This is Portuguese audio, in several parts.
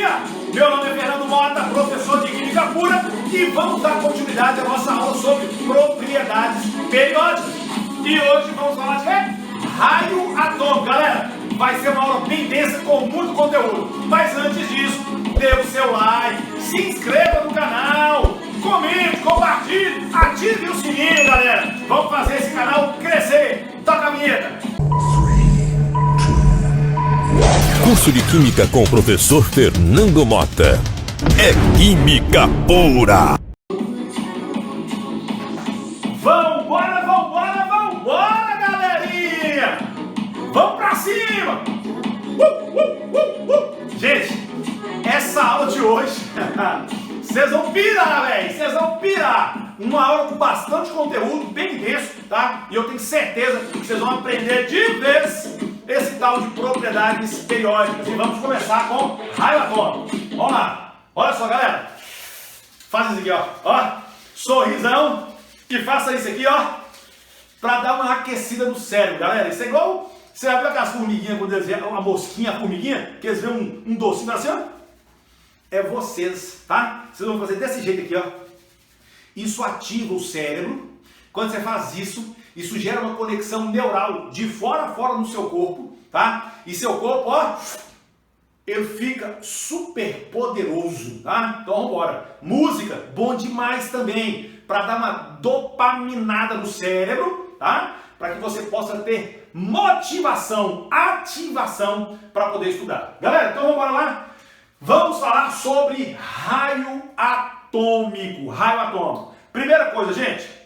dia! Meu nome é Fernando Mota, professor de Química Pura, e vamos dar continuidade à nossa aula sobre propriedades periódicas. E hoje vamos falar de quê? Raio atômico. Galera, vai ser uma aula bem densa com muito conteúdo. Mas antes disso, dê o seu like, se inscreva no canal, comente, compartilhe, ative o sininho, galera. Vamos fazer esse canal crescer. Toca a vinheta. Curso de Química com o professor Fernando Mota. É Química Pura! Vambora, galerinha! Vamos pra cima! Gente, essa aula de hoje, vocês vão pirar, velho! Vocês vão pirar! Uma aula com bastante conteúdo, bem denso, tá? E eu tenho certeza que vocês vão aprender de vez esse tal de propriedades periódicas. E vamos começar com raio atômico. Vamos lá. Olha só, galera. Faz isso aqui, ó. Sorrisão. E faça isso aqui, ó. Pra dar uma aquecida no cérebro, galera. Isso é igual... Você já viu aquelas formiguinhas, quando eles veem uma mosquinha, a formiguinha, que eles veem um docinho assim, ó? É vocês, tá? Vocês vão fazer desse jeito aqui, ó. Isso ativa o cérebro. Quando você faz isso, isso gera uma conexão neural de fora a fora no seu corpo, tá? E seu corpo, ó, ele fica super poderoso, tá? Então vamos embora. Música, bom demais também, para dar uma dopaminada no cérebro, tá? Para que você possa ter motivação, ativação para poder estudar. Galera, então vamos lá. Vamos falar sobre raio atômico. Raio atômico. Primeira coisa, gente.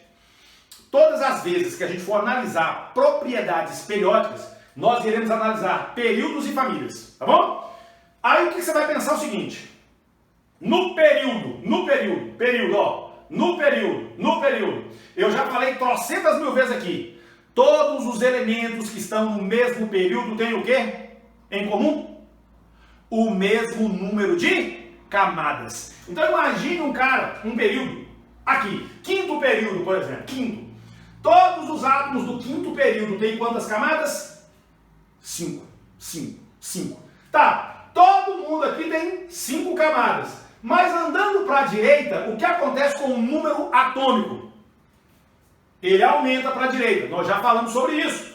Todas as vezes que a gente for analisar propriedades periódicas, nós iremos analisar períodos e famílias, tá bom? Aí o que você vai pensar é o seguinte: no período, eu já falei trocentas mil vezes aqui, todos os elementos que estão no mesmo período têm o quê em comum? O mesmo número de camadas. Então imagine um período, aqui, quinto período, por exemplo, quinto. Todos os átomos do quinto período têm quantas camadas? 5. Tá, todo mundo aqui tem 5 camadas. Mas andando para a direita, o que acontece com o número atômico? Ele aumenta para a direita. Nós já falamos sobre isso.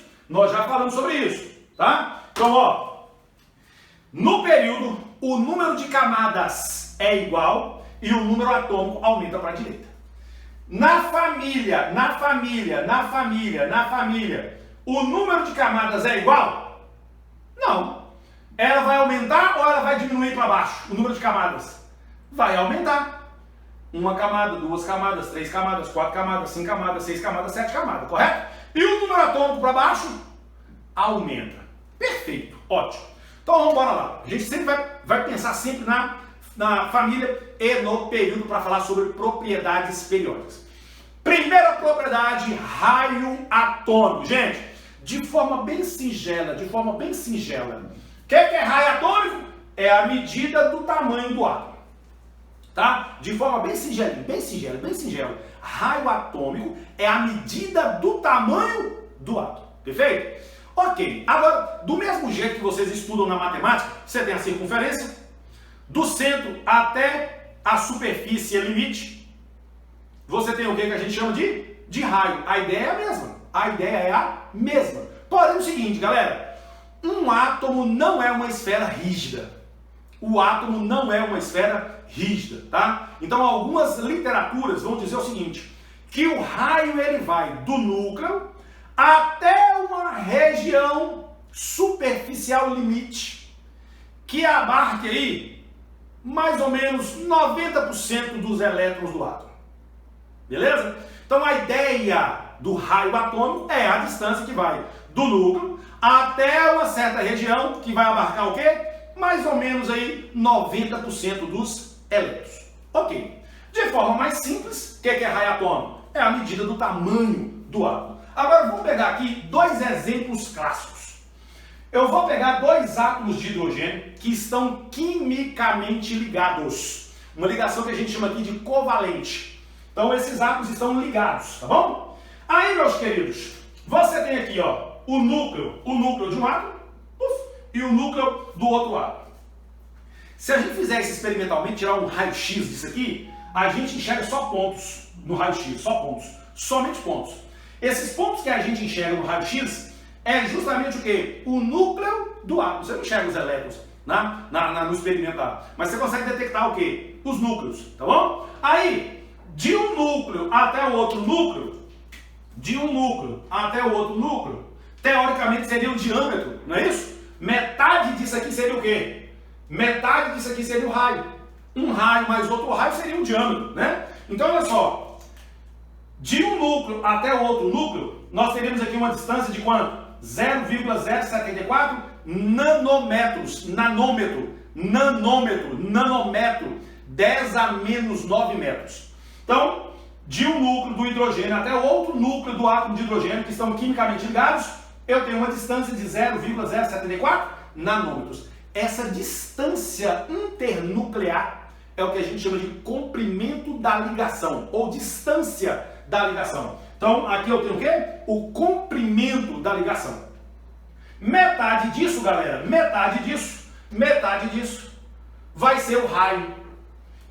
Tá? Então, ó, no período, o número de camadas é igual e o número atômico aumenta para a direita. Na família, o número de camadas é igual? Não. Ela vai aumentar ou ela vai diminuir para baixo? O número de camadas vai aumentar. 1 camada, 2 camadas, 3 camadas, 4 camadas, 5 camadas, 6 camadas, 7 camadas, correto? E o número atômico para baixo aumenta. Perfeito, ótimo. Então vamos embora lá. A gente sempre vai pensar sempre na família e no período para falar sobre propriedades periódicas. Primeira propriedade, raio atômico. Gente, de forma bem singela. O que é raio atômico? É a medida do tamanho do átomo. Tá? De forma bem singela. Raio atômico é a medida do tamanho do átomo. Perfeito? Ok. Agora, do mesmo jeito que vocês estudam na matemática, você tem a circunferência, do centro até a superfície limite, você tem o que a gente chama de raio. A ideia é a mesma. Porém, é o seguinte, galera, um átomo não é uma esfera rígida. Tá? Então, algumas literaturas vão dizer o seguinte, que o raio ele vai do núcleo até uma região superficial limite, que abarque aí mais ou menos 90% dos elétrons do átomo. Beleza? Então a ideia do raio atômico é a distância que vai do núcleo até uma certa região, que vai abarcar o quê? Mais ou menos aí 90% dos elétrons. Ok. De forma mais simples, o que é raio atômico? É a medida do tamanho do átomo. Agora vamos pegar aqui 2 exemplos clássicos. Eu vou pegar 2 átomos de hidrogênio que estão quimicamente ligados. Uma ligação que a gente chama aqui de covalente. Então esses átomos estão ligados, tá bom? Aí, meus queridos, você tem aqui, ó, o núcleo de um átomo e o núcleo do outro átomo. Se a gente fizer isso experimentalmente, tirar um raio-x disso aqui, a gente enxerga só pontos no raio-x, só pontos, somente pontos. Esses pontos que a gente enxerga no raio-x é justamente o quê? O núcleo do átomo. Você não enxerga os elétrons no experimental, mas você consegue detectar o quê? Os núcleos, tá bom? Aí, de um núcleo até o outro núcleo, teoricamente seria o diâmetro, não é isso? Metade disso aqui seria o quê? Metade disso aqui seria o raio. Um raio mais outro raio seria o diâmetro, né? Então, olha só. De um núcleo até o outro núcleo, nós teríamos aqui uma distância de quanto? 0,074 nanômetros. Nanômetro. 10 a menos 9 metros. Então, de um núcleo do hidrogênio até o outro núcleo do átomo de hidrogênio, que estão quimicamente ligados, eu tenho uma distância de 0,074 nanômetros. Essa distância internuclear é o que a gente chama de comprimento da ligação, ou distância da ligação. Então, aqui eu tenho o quê? O comprimento da ligação. Metade disso, galera, metade disso vai ser o raio.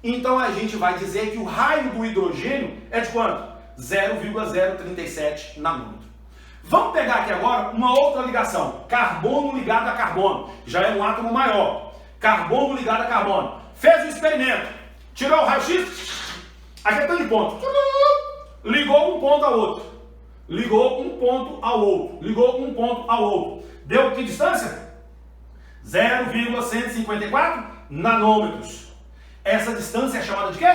Então, a gente vai dizer que o raio do hidrogênio é de quanto? 0,037 nanômetro. Vamos pegar aqui agora uma outra ligação. Carbono ligado a carbono. Já é um átomo maior. Carbono ligado a carbono. Fez o experimento. Tirou o raio-x. Aqui é tanto de ponto. Ligou um ponto ao outro. Deu que distância? 0,154 nanômetros. Essa distância é chamada de quê?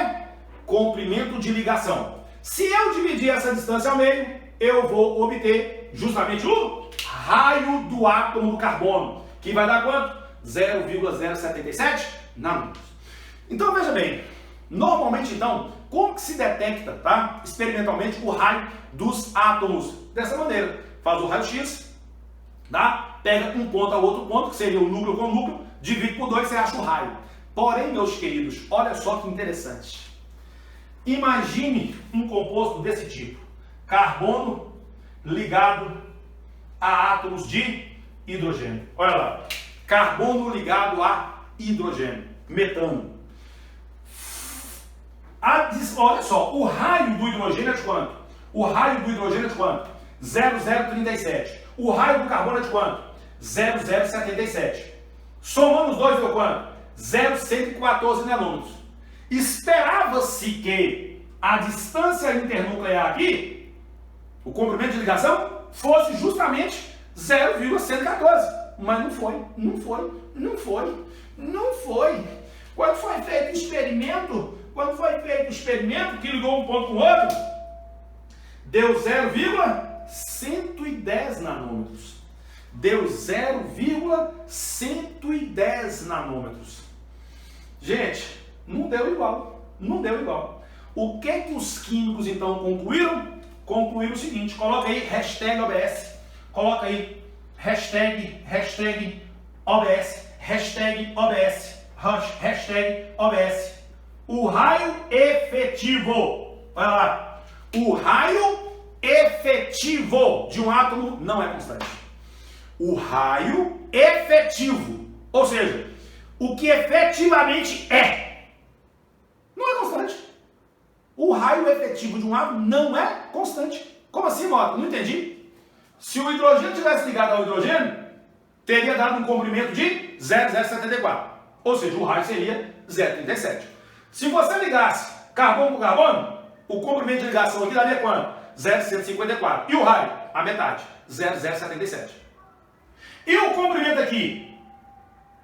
Comprimento de ligação. Se eu dividir essa distância ao meio, eu vou obter justamente o raio do átomo do carbono, que vai dar quanto? 0,077 nanômetros. Então veja bem, normalmente então, como que se detecta, tá, experimentalmente o raio dos átomos? Dessa maneira, faz o raio-x, tá? Pega um ponto ao outro ponto, que seria o núcleo com o núcleo, divide por 2, você acha o raio. Porém, meus queridos, olha só que interessante. Imagine um composto desse tipo. Carbono ligado a átomos de hidrogênio. Olha lá. Carbono ligado a hidrogênio. Metano. Olha só. O raio do hidrogênio é de quanto? 0,037. O raio do carbono é de quanto? 0,077. Somando os dois deu quanto? 0,114 nanômetros. Esperava-se que a distância internuclear aqui, o comprimento de ligação, fosse justamente 0,114. Mas não foi. Quando foi feito o experimento, que ligou um ponto com o outro, deu 0,110 nanômetros. Deu 0,110 nanômetros. Gente, não deu igual. O que os químicos então concluíram? Concluíram o seguinte, coloca aí hashtag OBS, coloca aí hashtag OBS, hashtag OBS. O raio efetivo, olha lá, o raio efetivo de um átomo não é constante. O raio efetivo, ou seja, o que efetivamente é, não é constante. O raio efetivo de um átomo não é constante. Como assim, Mota? Não entendi. Se o hidrogênio tivesse ligado ao hidrogênio, teria dado um comprimento de 0,074. Ou seja, o raio seria 0,37. Se você ligasse carbono com carbono, o comprimento de ligação aqui daria quanto? 0,154. E o raio? A metade. 0,077. E o comprimento aqui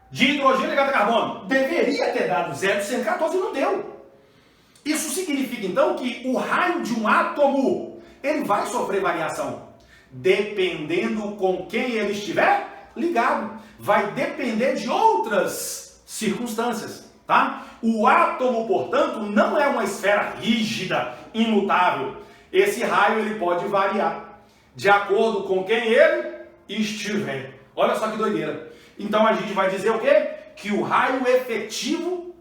de hidrogênio ligado a carbono deveria ter dado 0,114 e não deu. Isso significa então que o raio de um átomo ele vai sofrer variação dependendo com quem ele estiver ligado. Vai depender de outras circunstâncias, tá? O átomo, portanto, não é uma esfera rígida, imutável. Esse raio ele pode variar de acordo com quem ele estiver. Olha só que doideira. Então a gente vai dizer o quê? Que o raio efetivo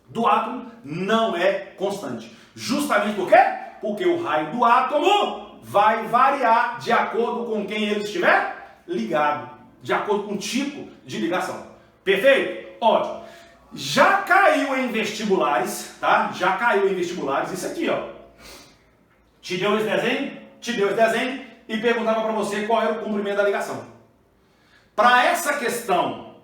do átomo não é constante. Justamente por quê? Porque o raio do átomo vai variar de acordo com quem ele estiver ligado, de acordo com o tipo de ligação. Perfeito? Ótimo. Já caiu em vestibulares, tá? Já caiu em vestibulares, isso aqui, ó. Te deu esse desenho e perguntava para você qual era o comprimento da ligação. Para essa questão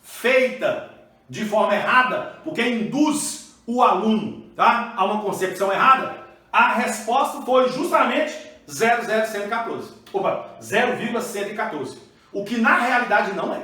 feita de forma errada, porque induz o aluno, tá, a uma concepção errada, a resposta foi justamente 0,114. Opa, 0,114. O que na realidade não é.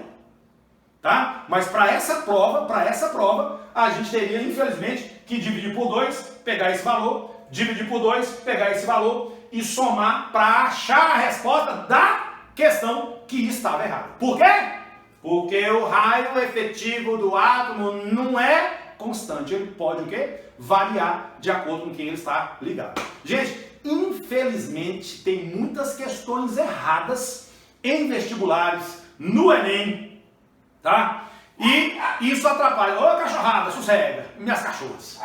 Tá? Mas para essa prova, a gente teria, infelizmente, que dividir por 2, pegar esse valor, dividir por 2, pegar esse valor e somar para achar a resposta da questão que estava errada. Por quê? Porque o raio efetivo do átomo não é constante. Ele pode o quê? Variar de acordo com quem ele está ligado. Gente, infelizmente tem muitas questões erradas em vestibulares, no Enem, tá? E isso atrapalha. Ô cachorrada, sossega, minhas cachorras.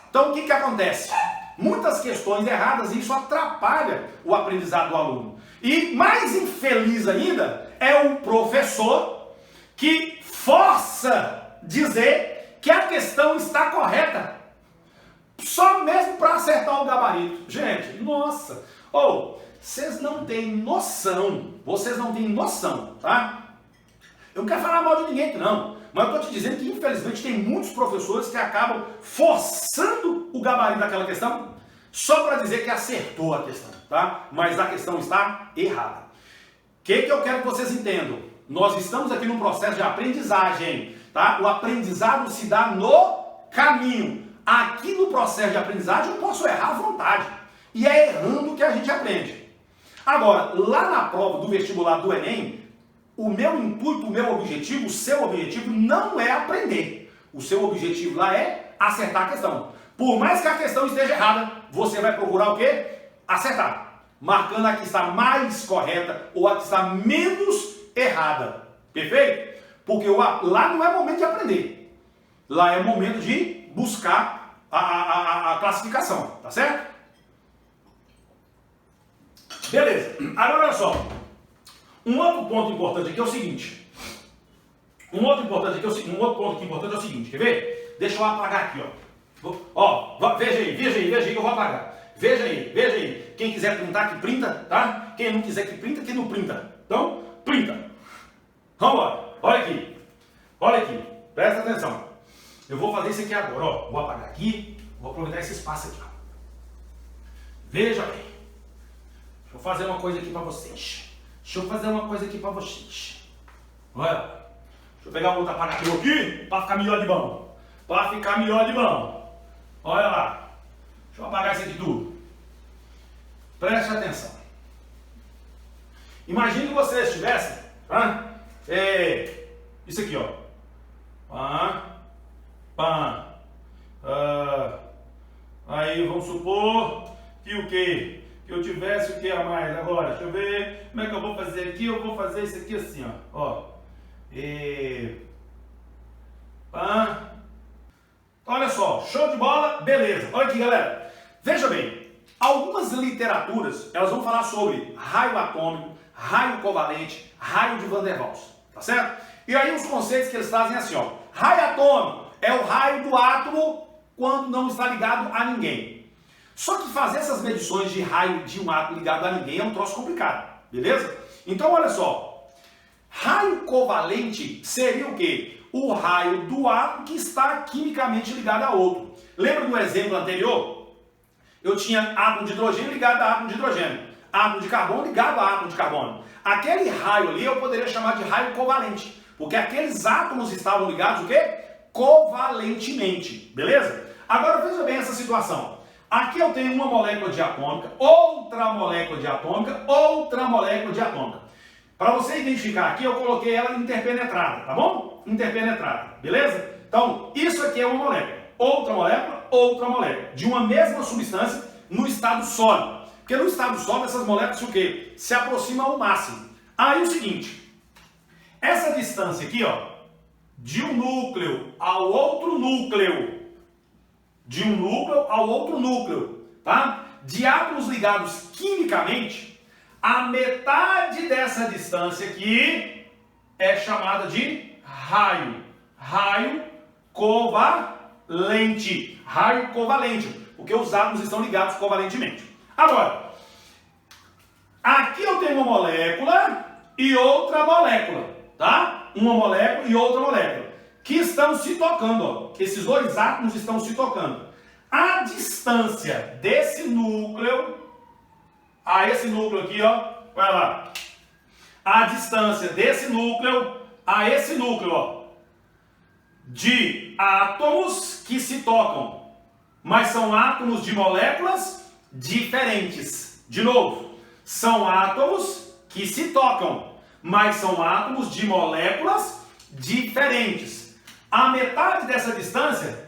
Então o que acontece? Muitas questões erradas e isso atrapalha o aprendizado do aluno. E mais infeliz ainda é o professor que força dizer que a questão está correta só mesmo para acertar o gabarito. Gente, nossa, vocês não têm noção, tá? Eu não quero falar mal de ninguém aqui não, mas eu estou te dizendo que infelizmente tem muitos professores que acabam forçando o gabarito daquela questão só para dizer que acertou a questão, tá? Mas a questão está errada. O que eu quero que vocês entendam? Nós estamos aqui num processo de aprendizagem, tá? O aprendizado se dá no caminho. Aqui no processo de aprendizagem eu posso errar à vontade. E é errando que a gente aprende. Agora, lá na prova do vestibular do Enem, o meu intuito, o meu objetivo, o seu objetivo não é aprender. O seu objetivo lá é acertar a questão. Por mais que a questão esteja errada, você vai procurar o quê? Acertar. Marcando a que está mais correta ou a que está menos errada. Perfeito? Porque lá não é momento de aprender. Lá é momento de buscar a classificação. Tá certo? Beleza. Agora olha só. Um outro ponto importante aqui é o seguinte. Um outro ponto aqui importante é o seguinte. Quer ver? Deixa eu apagar aqui, ó. Veja aí que eu vou apagar. Veja aí. Quem quiser printar, que printa, tá? Quem não quiser que printa, que não printa. Então, printa. Vamos embora. Olha aqui. Presta atenção. Eu vou fazer isso aqui agora, ó. Vou apagar aqui. Vou aproveitar esse espaço aqui, ó. Veja bem. Deixa eu fazer uma coisa aqui pra vocês. Olha. Deixa eu pegar um outro apagador aqui pra ficar melhor de bom. Olha lá. Deixa eu apagar isso aqui tudo. Preste atenção. Imagine que vocês tivessem isso aqui, ó. Aí vamos supor que o quê? Que eu tivesse o que a mais agora? Deixa eu ver como é que eu vou fazer aqui. Eu vou fazer isso aqui assim, ó. Olha só, show de bola, beleza. Olha aqui, galera. Veja bem, algumas literaturas, elas vão falar sobre raio atômico, raio covalente, raio de Van der Waals, tá certo? E aí os conceitos que eles trazem assim, ó. Raio atômico é o raio do átomo quando não está ligado a ninguém. Só que fazer essas medições de raio de um átomo ligado a ninguém é um troço complicado, beleza? Então olha só, raio covalente seria o quê? O raio do átomo que está quimicamente ligado a outro. Lembra do exemplo anterior? Eu tinha átomo de hidrogênio ligado a átomo de hidrogênio, átomo de carbono ligado a átomo de carbono. Aquele raio ali eu poderia chamar de raio covalente, porque aqueles átomos estavam ligados o quê? Covalentemente, beleza? Agora veja bem essa situação. Aqui eu tenho uma molécula diatômica, outra molécula diatômica, outra molécula diatômica. Para você identificar aqui, eu coloquei ela interpenetrada, tá bom? Interpenetrada, beleza? Então, isso aqui é uma molécula, outra molécula, de uma mesma substância no estado sólido. Porque no estado sólido, essas moléculas o quê? Se aproximam ao máximo. Aí o seguinte, essa distância aqui, ó, de um núcleo ao outro núcleo, tá? De átomos ligados quimicamente, a metade dessa distância aqui é chamada de raio covalente. Raio covalente, porque os átomos estão ligados covalentemente. Agora, aqui eu tenho uma molécula e outra molécula, tá? Uma molécula e outra molécula, que estão se tocando, ó. Esses dois átomos estão se tocando. A distância desse núcleo a esse núcleo aqui, ó, vai lá. A distância desse núcleo a esse núcleo, ó, de átomos que se tocam, mas são átomos de moléculas diferentes. De novo, são átomos que se tocam, mas são átomos de moléculas diferentes. A metade dessa distância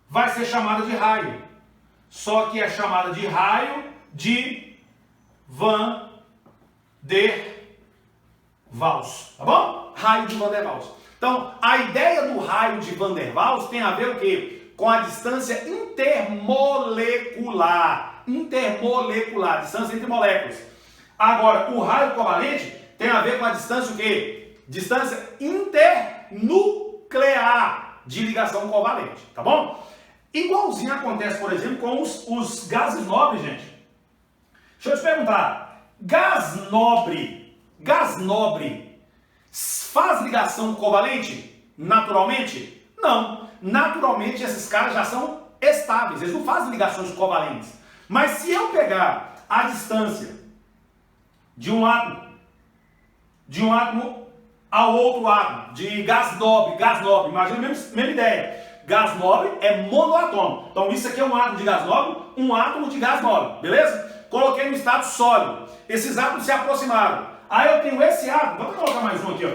vai ser chamada de raio, só que é chamada de raio de Van der Waals, tá bom? Raio de Van der Waals. Então, a ideia do raio de Van der Waals tem a ver o quê? Com a distância intermolecular. Intermolecular, distância entre moléculas. Agora, o raio covalente tem a ver com a distância o quê? Distância internuclear de ligação covalente, tá bom? Igualzinho acontece, por exemplo, com os gases nobres, gente. Deixa eu te perguntar, gás nobre faz ligação covalente naturalmente? Não. Naturalmente esses caras já são estáveis, eles não fazem ligações covalentes. Mas se eu pegar a distância de um átomo ao outro átomo, de gás nobre, imagina a mesma ideia. Gás nobre é monoatômico. Então isso aqui é um átomo de gás nobre, um átomo de gás nobre, beleza? Coloquei no estado sólido. Esses átomos se aproximaram. Aí eu tenho esse átomo, vou até colocar mais um aqui,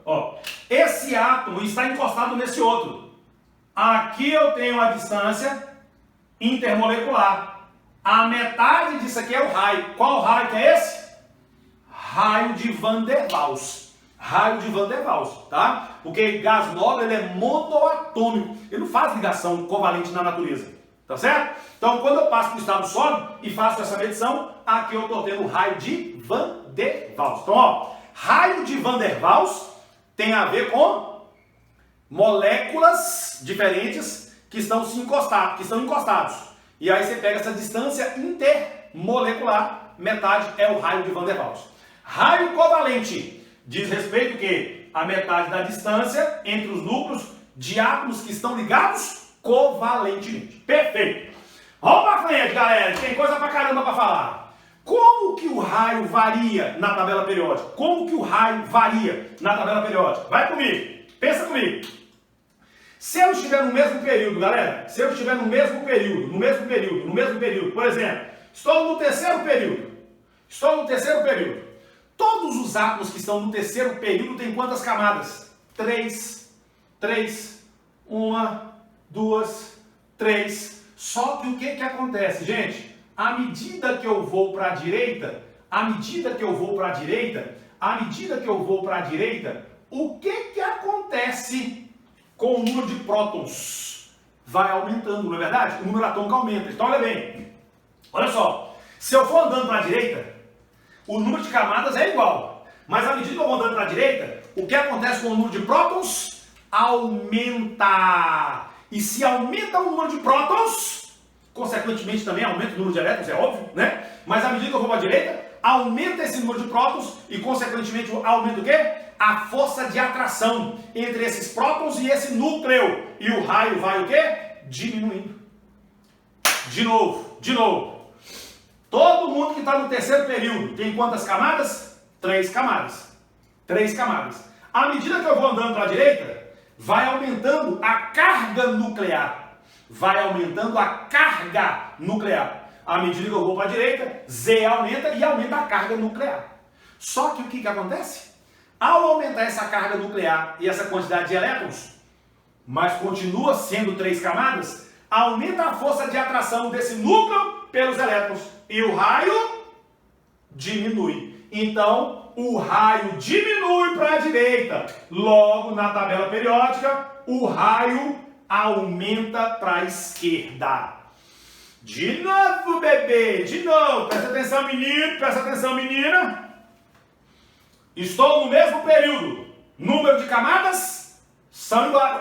ó. Esse átomo está encostado nesse outro. Aqui eu tenho a distância intermolecular. A metade disso aqui é o raio. Qual raio que é esse? Raio de Van der Waals. Raio de Van der Waals, tá? Porque gás nobre ele é monoatômico. Ele não faz ligação covalente na natureza. Tá certo? Então, quando eu passo para o estado sólido e faço essa medição, aqui eu estou tendo o raio de Van der Waals. Então, ó, raio de Van der Waals tem a ver com moléculas diferentes que estão encostados. E aí você pega essa distância intermolecular, metade é o raio de Van der Waals. Raio covalente diz respeito a quê? A metade da distância entre os núcleos de átomos que estão ligados covalentemente. Perfeito. Vamos pra frente, galera. Tem coisa pra caramba pra falar. Como que o raio varia na tabela periódica? Vai comigo. Pensa comigo. Se eu estiver no mesmo período, galera, por exemplo, estou no terceiro período. Todos os átomos que estão no terceiro período têm quantas camadas? 3. 1, 2, 3. Só que o que acontece, gente? À medida que eu vou para a direita, o que acontece com o número de prótons? Vai aumentando, não é verdade? O número atômico aumenta. Então olha bem, olha só, se eu for andando para a direita, o número de camadas é igual, mas à medida que eu vou andando para a direita, o que acontece com o número de prótons? Aumenta. E se aumenta o número de prótons, consequentemente também aumenta o número de elétrons, é óbvio, né? Mas à medida que eu vou para a direita, aumenta esse número de prótons e consequentemente aumenta o quê? A força de atração entre esses prótons e esse núcleo. E o raio vai o quê? Diminuindo. De novo. Todo mundo que está no terceiro período tem quantas camadas? 3 camadas. À medida que eu vou andando para a direita, vai aumentando a carga nuclear. À medida que eu vou para a direita, Z aumenta e aumenta a carga nuclear. Só que o que acontece? Ao aumentar essa carga nuclear e essa quantidade de elétrons, mas continua sendo 3 camadas, aumenta a força de atração desse núcleo pelos elétrons. E o raio diminui. Então, o raio diminui para a direita. Logo, na tabela periódica, o raio aumenta para a esquerda. De novo, bebê, de novo. Presta atenção, menino, presta atenção, menina. Estou no mesmo período. Número de camadas?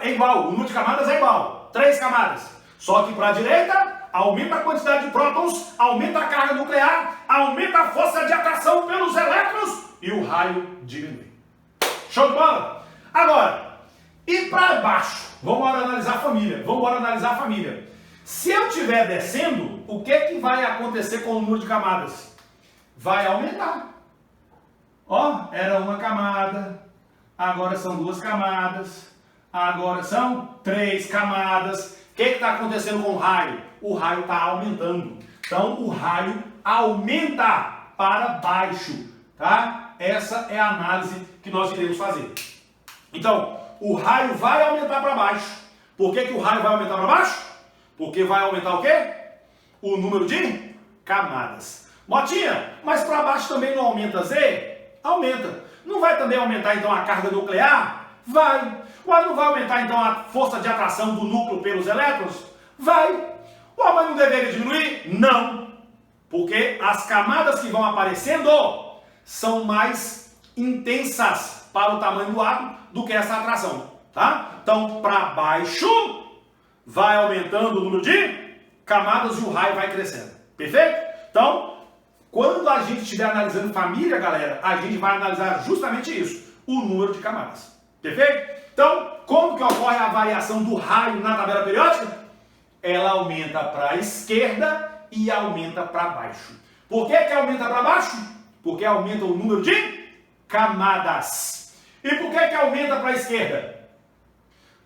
é igual, o número de camadas é igual, 3 camadas. Só que para a direita, aumenta a quantidade de prótons, aumenta a carga nuclear, aumenta a força de atração pelos elétrons e o raio diminui. Show de bola? Agora, e para baixo? Vamos analisar a família. Se eu estiver descendo, o que vai acontecer com o número de camadas? Vai aumentar. Ó, era uma camada, agora são 2 camadas, agora são 3 camadas. O que está acontecendo com o raio? O raio está aumentando. Então, o raio aumenta para baixo, tá? Essa é a análise que nós iremos fazer. Então, o raio vai aumentar para baixo. Por que o raio vai aumentar para baixo? Porque vai aumentar o quê? O número de camadas. Motinha, mas para baixo também não aumenta Z? Aumenta. Não vai também aumentar então a carga nuclear? Vai. Ué, não vai aumentar então a força de atração do núcleo pelos elétrons? Vai. Ué, mas não deveria diminuir? Não. Porque as camadas que vão aparecendo são mais intensas para o tamanho do átomo do que essa atração, tá? Então, para baixo, vai aumentando o número de camadas e o raio vai crescendo. Perfeito? Então, quando a gente estiver analisando família, galera, a gente vai analisar justamente isso, o número de camadas. Perfeito? Então, como que ocorre a variação do raio na tabela periódica? Ela aumenta para a esquerda e aumenta para baixo. Por que aumenta para baixo? Porque aumenta o número de camadas. E por que aumenta para a esquerda?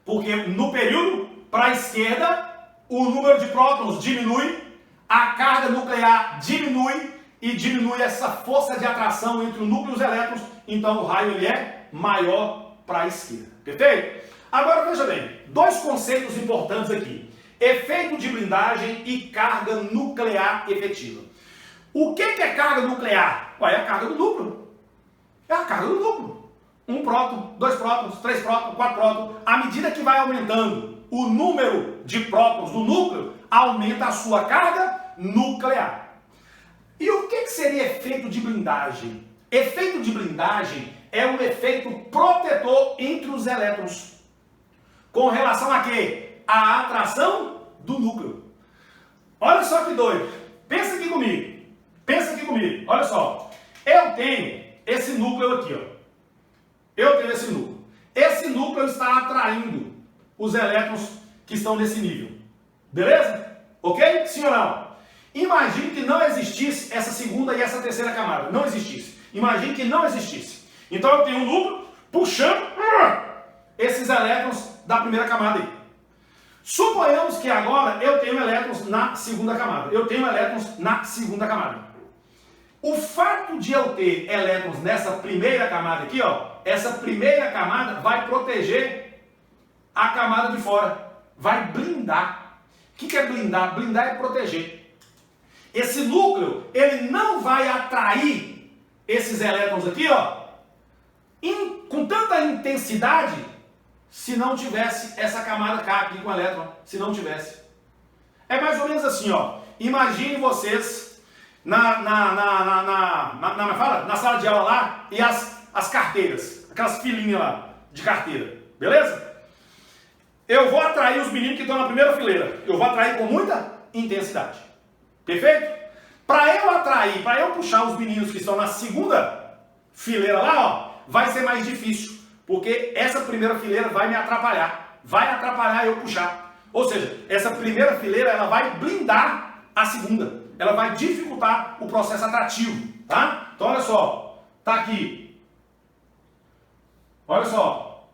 Porque no período para a esquerda, o número de prótons diminui, a carga nuclear diminui e diminui essa força de atração entre o núcleo e os elétrons. Então o raio ele é maior para a esquerda. Perfeito? Agora veja bem, 2 conceitos importantes aqui. Efeito de blindagem e carga nuclear efetiva. O que é carga nuclear? Ué, é a carga do núcleo. É a carga do núcleo. 1 próton, 2 prótons, 3 prótons, 4 prótons. À medida que vai aumentando o número de prótons do núcleo, aumenta a sua carga nuclear. E o que seria efeito de blindagem? Efeito de blindagem é um efeito protetor entre os elétrons. Com relação a quê? A atração do núcleo. Olha só que doido. Pensa aqui comigo. Olha só. Eu tenho esse núcleo aqui, ó. Esse núcleo está atraindo os elétrons que estão nesse nível. Beleza? Ok? Sim ou não? Imagine que não existisse essa segunda e essa terceira camada. Não existisse. Imagine que não existisse. Então eu tenho um núcleo puxando esses elétrons da primeira camada aí. Suponhamos que agora eu tenho elétrons na segunda camada. O fato de eu ter elétrons nessa primeira camada aqui, ó, essa primeira camada vai proteger a camada de fora. Vai blindar. O que é blindar? Blindar é proteger. Esse núcleo, ele não vai atrair esses elétrons aqui, ó, com tanta intensidade, se não tivesse essa camada cá aqui com elétron, se não tivesse. É mais ou menos assim, ó. Imagine vocês na sala de aula lá e as carteiras, aquelas filinhas lá de carteira, beleza? Eu vou atrair os meninos que estão na primeira fileira, eu vou atrair com muita intensidade. Perfeito? Para eu atrair, para eu puxar os meninos que estão na segunda fileira lá, ó, vai ser mais difícil, porque essa primeira fileira vai me atrapalhar, eu puxar. Ou seja, essa primeira fileira ela vai blindar a segunda, ela vai dificultar o processo atrativo, tá? Então olha só, tá aqui, olha só,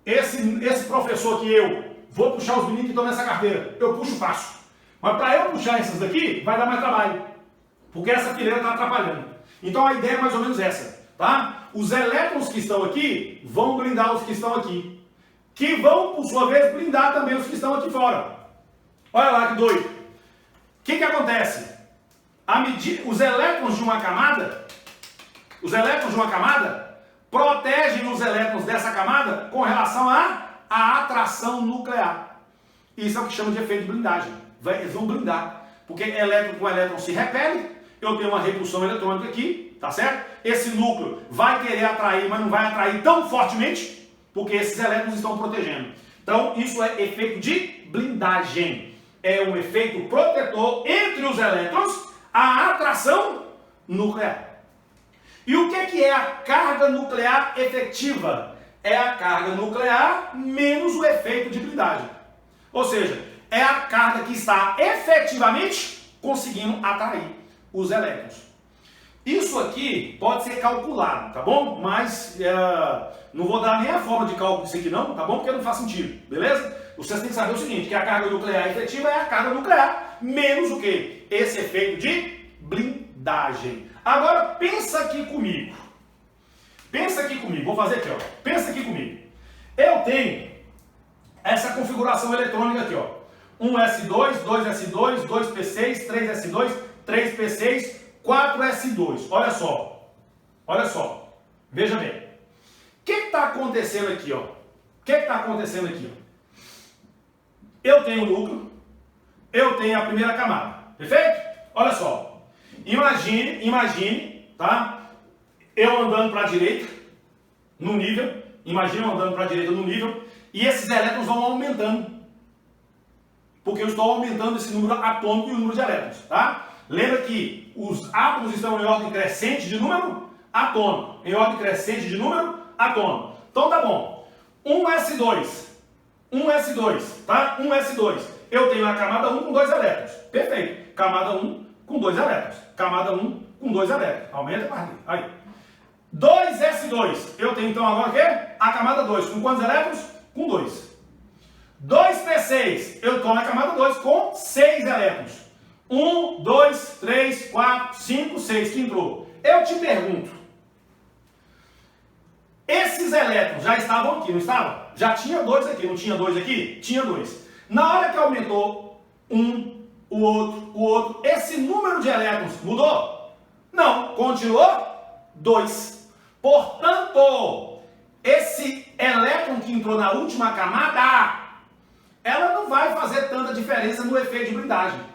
esse professor que eu vou puxar os meninos que estão nessa carteira, eu puxo fácil. Mas para eu puxar essas daqui, vai dar mais trabalho. Porque essa fileira está atrapalhando. Então a ideia é mais ou menos essa, tá? Os elétrons que estão aqui vão blindar os que estão aqui. Que vão, por sua vez, blindar também os que estão aqui fora. Olha lá que doido. O que acontece? Os elétrons de uma camada protegem os elétrons dessa camada com relação à atração nuclear. Isso é o que chama de efeito de blindagem. Eles vão blindar, porque elétron com elétron se repele, eu tenho uma repulsão eletrônica aqui, tá certo? Esse núcleo vai querer atrair, mas não vai atrair tão fortemente, porque esses elétrons estão protegendo. Então, isso é efeito de blindagem. É um efeito protetor entre os elétrons, a atração nuclear. E o que é a carga nuclear efetiva? É a carga nuclear menos o efeito de blindagem. Ou seja, é a carga que está efetivamente conseguindo atrair os elétrons. Isso aqui pode ser calculado, tá bom? Mas não vou dar nem a forma de cálculo disso aqui não, tá bom? Porque não faz sentido, beleza? Vocês têm que saber o seguinte, que a carga nuclear efetiva é a carga nuclear menos o quê? Esse efeito de blindagem. Agora pensa aqui comigo. Pensa aqui comigo, vou fazer aqui, ó. Pensa aqui comigo. Eu tenho essa configuração eletrônica aqui, ó. 1s2, 2s2, 2p6, 3s2, 3p6, 4s2. Olha só. Olha só. Veja bem. O que está acontecendo aqui, ó? O que está acontecendo aqui, ó? Eu tenho o núcleo, eu tenho a primeira camada. Perfeito? Olha só. Imagine, tá? Eu andando para a direita, no nível. Imagina eu andando para a direita no nível. E esses elétrons vão aumentando. Porque eu estou aumentando esse número atômico e o número de elétrons, tá? Lembra que os átomos estão em ordem crescente de número atômico. Em ordem crescente de número atômico. Então tá bom. 1s2, tá? 1s2. Eu tenho a camada 1 com 2 elétrons. Perfeito. Camada 1 com 2 elétrons. Camada 1 com 2 elétrons. Aumenta a partir. Aí. 2s2. Eu tenho então agora o quê? A camada 2. Com quantos elétrons? Com 2. 2p6. Eu estou na camada 2 com 6 elétrons. 1, 2, 3, 4, 5, 6 que entrou. Eu te pergunto. Esses elétrons já estavam aqui, não estavam? Já tinha 2 aqui, não tinha 2 aqui? Tinha 2. Na hora que aumentou o outro, esse número de elétrons mudou? Não, continuou 2. Portanto, esse elétron que entrou na última camada, ela não vai fazer tanta diferença no efeito de blindagem.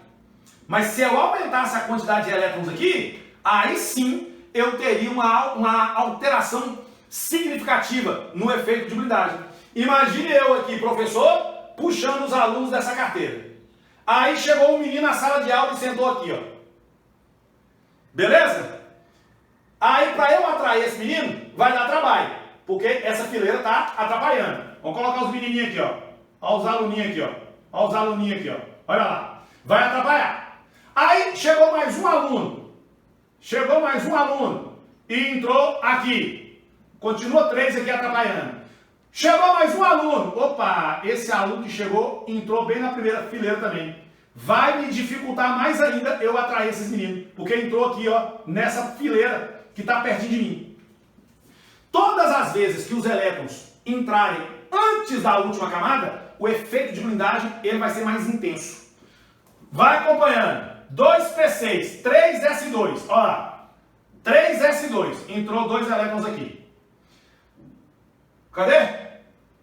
Mas se eu aumentasse a quantidade de elétrons aqui, aí sim eu teria uma alteração significativa no efeito de blindagem. Imagine eu aqui, professor, puxando os alunos dessa carteira. Aí chegou um menino na sala de aula e sentou aqui, ó. Beleza? Aí para eu atrair esse menino, vai dar trabalho. Porque essa fileira está atrapalhando. Vamos colocar os menininhos aqui, ó. Olha os aluninhos aqui, ó. Olha os aluninhos aqui, ó. Olha lá. Vai atrapalhar. Aí chegou mais um aluno. Chegou mais um aluno. E entrou aqui. Continua 3 aqui atrapalhando. Chegou mais um aluno. Opa, esse aluno que chegou entrou bem na primeira fileira também. Vai me dificultar mais ainda eu atrair esses meninos. Porque entrou aqui, ó, nessa fileira que está pertinho de mim. Todas as vezes que os elétrons entrarem antes da última camada, o efeito de blindagem ele vai ser mais intenso. Vai acompanhando. 2p6, 3s2. Olha lá. 3s2. Entrou 2 elétrons aqui. Cadê?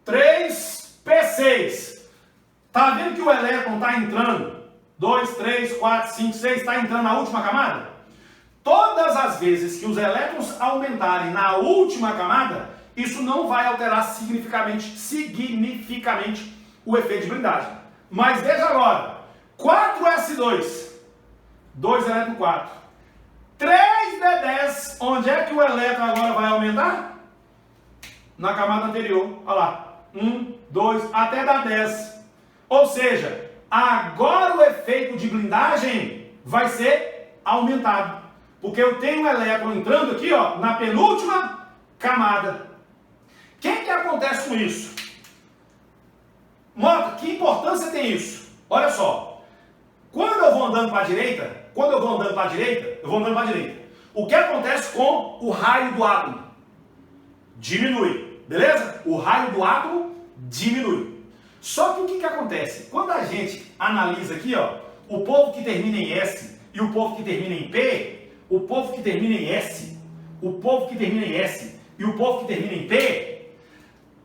3p6. Tá vendo que o elétron está entrando? 2, 3, 4, 5, 6. Está entrando na última camada? Todas as vezes que os elétrons aumentarem na última camada, isso não vai alterar significativamente o efeito de blindagem. Mas veja agora, 4s2, 2 elétrons 4. 3d10, onde é que o elétron agora vai aumentar? Na camada anterior, olha lá. 1, 2, até dar 10. Ou seja, agora o efeito de blindagem vai ser aumentado. Porque eu tenho um elétron entrando aqui, ó, na penúltima camada. O que acontece com isso? Mota, que importância tem isso? Olha só. Quando eu vou andando para a direita, eu vou andando para a direita. O que acontece com o raio do átomo? Diminui. Beleza? O raio do átomo diminui. Só que o que acontece? Quando a gente analisa aqui, ó, o povo que termina em S e o povo que termina em P, o povo que termina em S, o povo que termina em S e o povo que termina em P,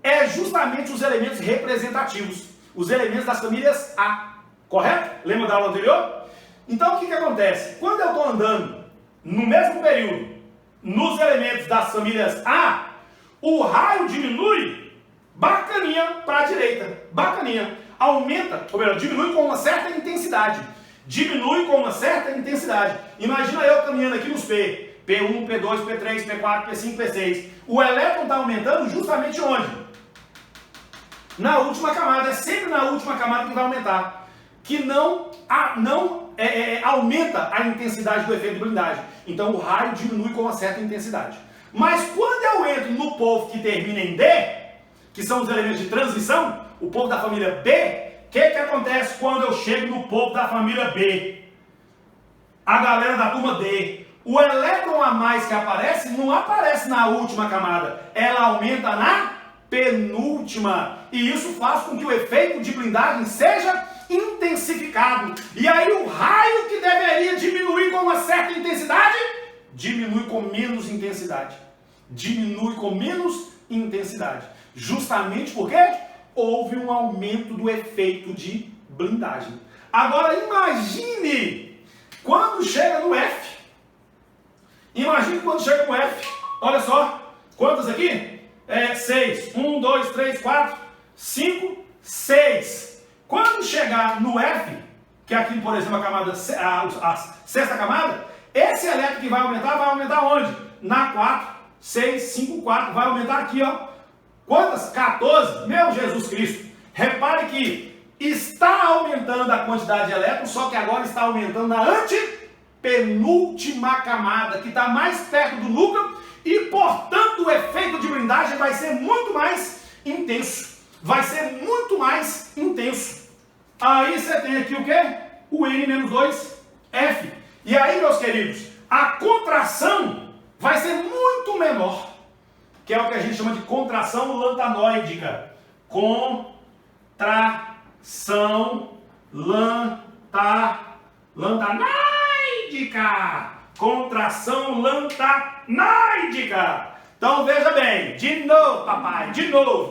é justamente os elementos representativos, os elementos das famílias A, correto? Lembra da aula anterior? Então o que acontece? Quando eu estou andando no mesmo período nos elementos das famílias A, o raio diminui bacaninha para a direita, bacaninha. Aumenta, ou melhor, diminui com uma certa intensidade. Diminui com uma certa intensidade. Imagina eu caminhando aqui nos P. P1, P2, P3, P4, P5, P6. O elétron está aumentando justamente onde? Na última camada. É sempre na última camada que vai aumentar. Que não aumenta a intensidade do efeito de blindagem. Então o raio diminui com uma certa intensidade. Mas quando eu entro no polvo que termina em D, que são os elementos de transição, o polvo da família B, o que acontece quando eu chego no polvo da família B? A galera da turma D. O elétron a mais que aparece, não aparece na última camada. Ela aumenta na penúltima. E isso faz com que o efeito de blindagem seja intensificado. E aí o raio que deveria diminuir com uma certa intensidade, diminui com menos intensidade. Diminui com menos intensidade. Justamente porque houve um aumento do efeito de blindagem. Agora imagine quando chega no F. Imagine quando chega no F. Olha só. Quantas aqui? 6. 1, 2, 3, 4, 5, 6. Quando chegar no F, que é aqui, por exemplo, a camada, a sexta camada, esse elétron que vai aumentar onde? Na 4, 6, 5, 4. Vai aumentar aqui, ó. Quantas? 14? Meu Jesus Cristo. Repare que está aumentando a quantidade de elétrons, só que agora está aumentando na antepenúltima camada, que está mais perto do núcleo, e, portanto, o efeito de blindagem vai ser muito mais intenso. Vai ser muito mais intenso. Aí você tem aqui o quê? O N-2F. E aí, meus queridos, a contração vai ser muito menor, que é o que a gente chama de contração lantanoídica. Contração lantanoídica. Contração lantanoídica. Então veja bem, de novo, papai, de novo.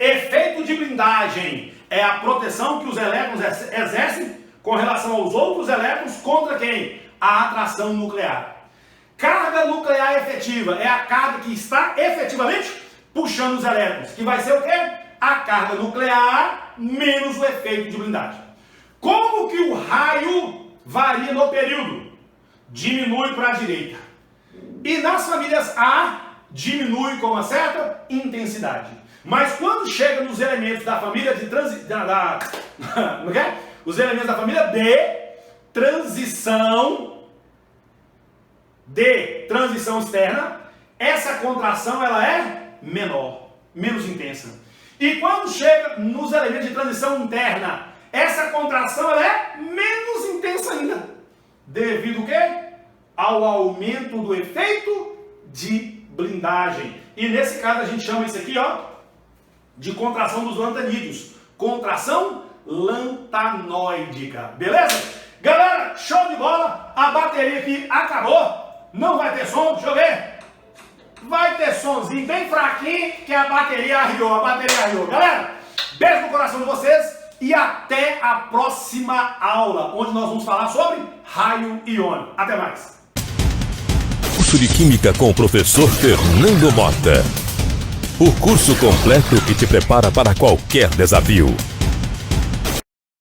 Efeito de blindagem é a proteção que os elétrons exercem com relação aos outros elétrons contra quem? A atração nuclear. Carga nuclear efetiva é a carga que está efetivamente puxando os elétrons, que vai ser o quê? A carga nuclear menos o efeito de blindagem. Como que o raio varia no período? Diminui para a direita. E nas famílias A, diminui com uma certa intensidade. Mas quando chega nos elementos da família de os elementos da família D, transição externa, essa contração ela é menor, menos intensa. E quando chega nos elementos de transição interna, essa contração ela é menos intensa ainda. Devido ao quê? Ao aumento do efeito de blindagem. E nesse caso a gente chama isso aqui, ó, de contração dos lantanídeos. Contração lantanoídica. Beleza? Galera, show de bola. A bateria aqui acabou. Não vai ter som, deixa eu ver. Vai ter somzinho bem fraquinho, que a bateria arriou. Galera, beijo no coração de vocês e até a próxima aula, onde nós vamos falar sobre raio iônico. Até mais. Curso de Química com o professor Fernando Mota. O curso completo que te prepara para qualquer desafio.